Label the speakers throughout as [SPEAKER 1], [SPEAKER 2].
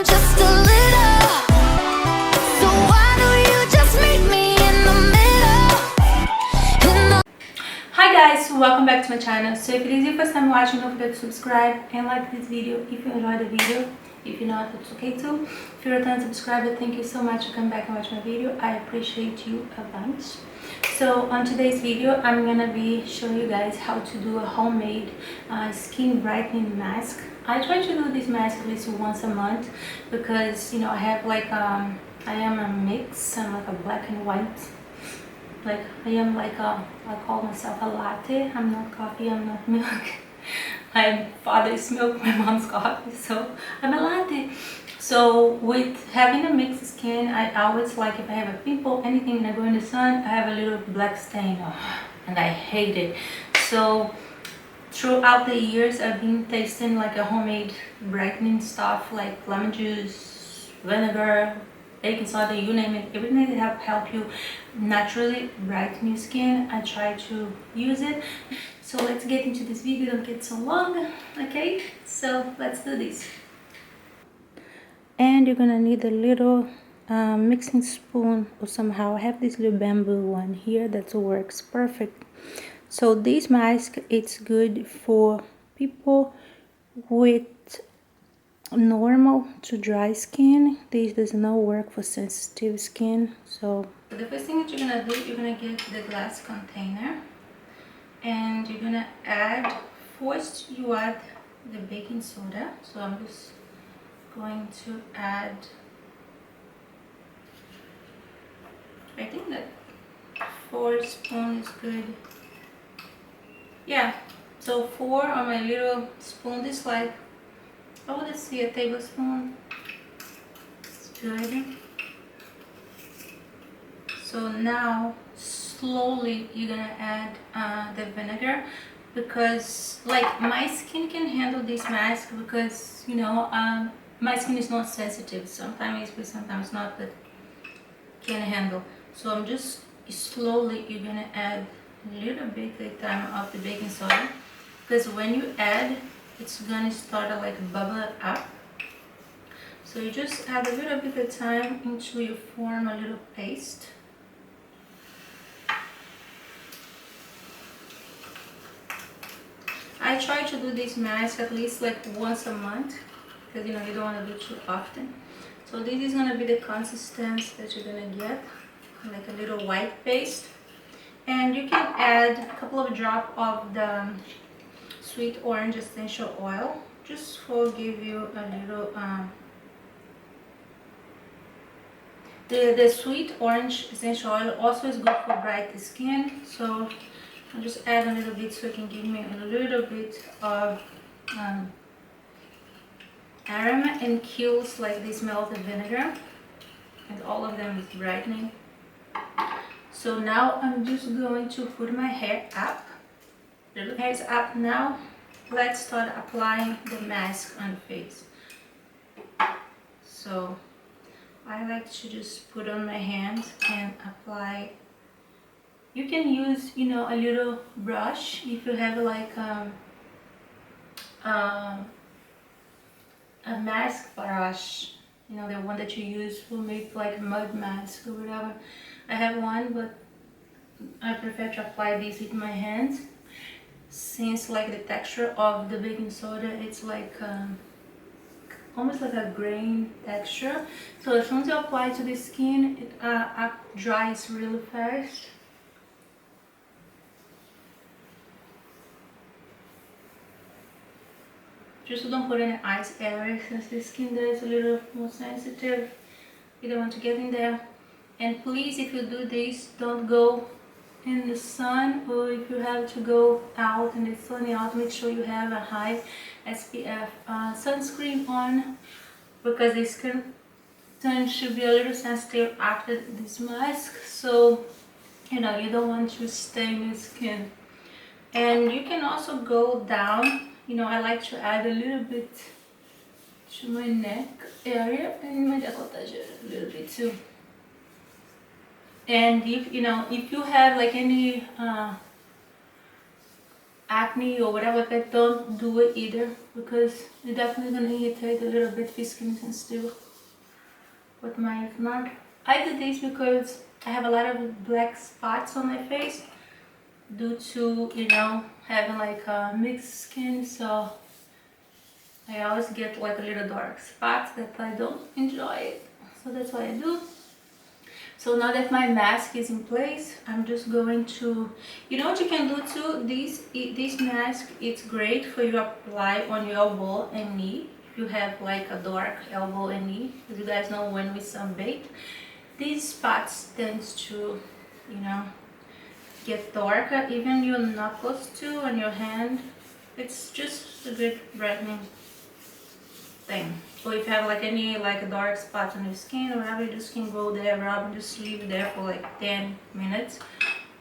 [SPEAKER 1] just a little. So why don't you just meet me in the middle?
[SPEAKER 2] Hi guys, welcome back to my channel. So if it is your first time watching, don't forget to subscribe and like this video if you enjoyed the video. If you're not, it's okay too. If you're a return subscriber, thank you so much for coming back and watch my video. I appreciate you a bunch. So on today's video, I'm gonna be showing you guys how to do a homemade skin brightening mask. I try to do this mask at least once a month because, you know, I have like I am a mix. I'm like a black and white. Like I am like a, I call myself a latte. I'm not coffee, I'm not milk. My father's milk, my mom's coffee, so I'm a latte. So with having a mixed skin, I always like, if I have a pimple, anything, and I go in the sun, I have a little black stain, and I hate it. So throughout the years, I've been tasting like a homemade brightening stuff, like lemon juice, vinegar, baking soda, you name it, everything that help you naturally brighten your skin. I try to use it. So let's get into this video, don't get so long. Okay, so let's do this. And you're gonna need a little mixing spoon, or somehow I have this little bamboo one here that works perfect. So this mask, it's good for people with normal to dry skin. This does not work for sensitive skin. So the first thing that you're gonna do, you're gonna get the glass container and you're gonna add, first you add the baking soda. So I'm just going to add, I think that 4 spoons is good. Yeah, so 4 on my little spoon. This like, I would say a tablespoon. It's good. So now slowly you're gonna add the vinegar, because like my skin can handle this mask, because you know my skin is not sensitive. Sometimes but sometimes not, but can handle. So I'm just slowly, you're gonna add a little bit at a time of the baking soda, because when you add, it's gonna start to like bubble up. So you just add a little bit at a time until you form a little paste. I try to do this mask at least like once a month, because you know you don't want to do too often. So this is gonna be the consistency that you're gonna get, like a little white paste. And you can add a couple of drops of the sweet orange essential oil, just for give you a little the sweet orange essential oil also is good for bright skin. So I'll just add a little bit so it can give me a little bit of aroma and kills like the smell of the vinegar, and all of them is brightening. So now I'm just going to put my hair up. The hair is up now. Let's start applying the mask on the face. So I like to just put on my hands and apply. You can use, you know, a little brush if you have like a mask brush, you know, the one that you use for make like mud mask or whatever. I have one, but I prefer to apply this with my hands, since like the texture of the baking soda, it's like almost like a grain texture. So as soon as you apply to the skin, it dries really fast. Just don't put any ice area, since the skin there is a little more sensitive. You don't want to get in there. And please, if you do this, don't go in the sun, or if you have to go out in the sunny out, make sure you have a high SPF sunscreen on, because the skin tone should be a little sensitive after this mask. So you know, you don't want to stain your skin. And you can also go down. You know, I like to add a little bit to my neck area and my decolletage a little bit too. And if you know, if you have like any acne or whatever like that, don't do it either, because you're definitely gonna irritate a little bit if your skin is sensitive. But mine is not. I did this because I have a lot of black spots on my face due to, you know, having like a mixed skin, so I always get like a little dark spots that I don't enjoy, so that's what I do. So now that my mask is in place, I'm just going to, you know what you can do too, this mask, it's great for you to apply on your elbow and knee. If you have like a dark elbow and knee, as you guys know, when we sunbathe, these spots tends to, you know, get darker, even your knuckles too, and your hand. It's just a good brightening thing. So if you have like any like dark spots on your skin or whatever, you just can go there, rub, and just leave it there for like 10 minutes,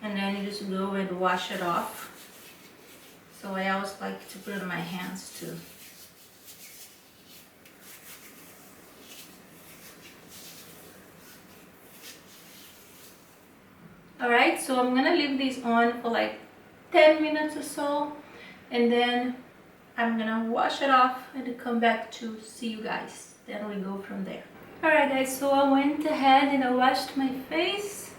[SPEAKER 2] and then you just go and wash it off. So I always like to put it on my hands too. Alright, so I'm gonna leave this on for like 10 minutes or so, and then I'm gonna wash it off and come back to see you guys. Then we go from there. Alright guys, so I went ahead and I washed my face.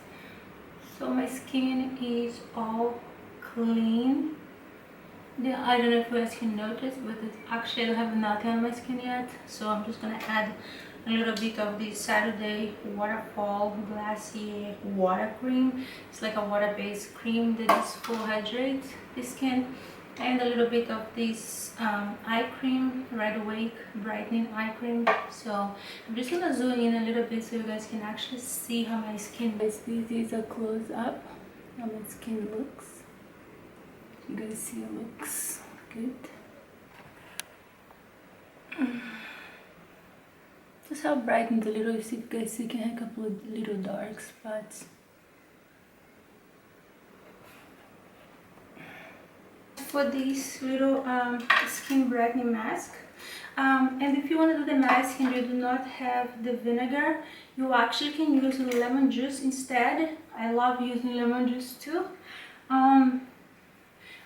[SPEAKER 2] So my skin is all clean. I don't know if you guys can notice, but actually I don't have nothing on my skin yet. So I'm just gonna add a little bit of this Saturday Waterfall Glacier Water Cream. It's like a water-based cream that just full hydrates the skin. And a little bit of this eye cream, Right Awake Brightening Eye Cream. So I'm just gonna zoom in a little bit so you guys can actually see how my skin is. This is a close-up how my skin looks. You guys see it looks good. Just how brightened a little. If you guys see, you can have a couple of little dark spots. For this little skin brightening mask, and if you want to do the mask and you do not have the vinegar, you actually can use lemon juice instead. I love using lemon juice too.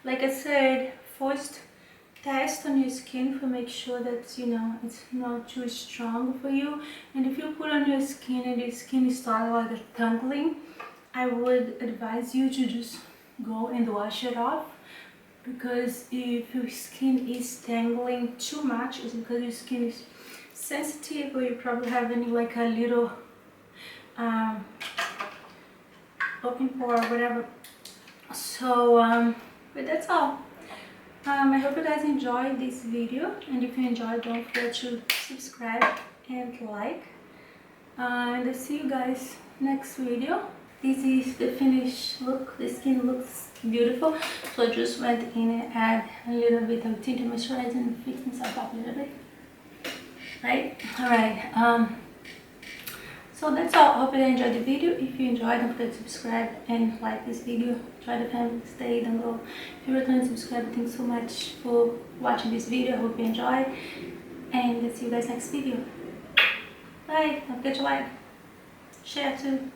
[SPEAKER 2] Like I said, first test on your skin to make sure that, you know, it's not too strong for you. And if you put on your skin and your skin starts like tangling, I would advise you to just go and wash it off. Because if your skin is tangling too much, it's because your skin is sensitive, or you probably have any like a little open pore or whatever. So but that's all. I hope you guys enjoyed this video, and if you enjoyed, don't forget to subscribe and like, and I'll see you guys next video. This is the finished look. The skin looks beautiful, so I just went in and add a little bit of tinted moisturizer and fix myself up a little bit, right? All right, so that's all. I hope you enjoyed the video. If you enjoyed, don't forget to subscribe and like this video. Try to family, stay down below. If you return to subscribe, thanks so much for watching this video. I hope you enjoyed, and let's see you guys next video. Bye. Don't forget to like, share too.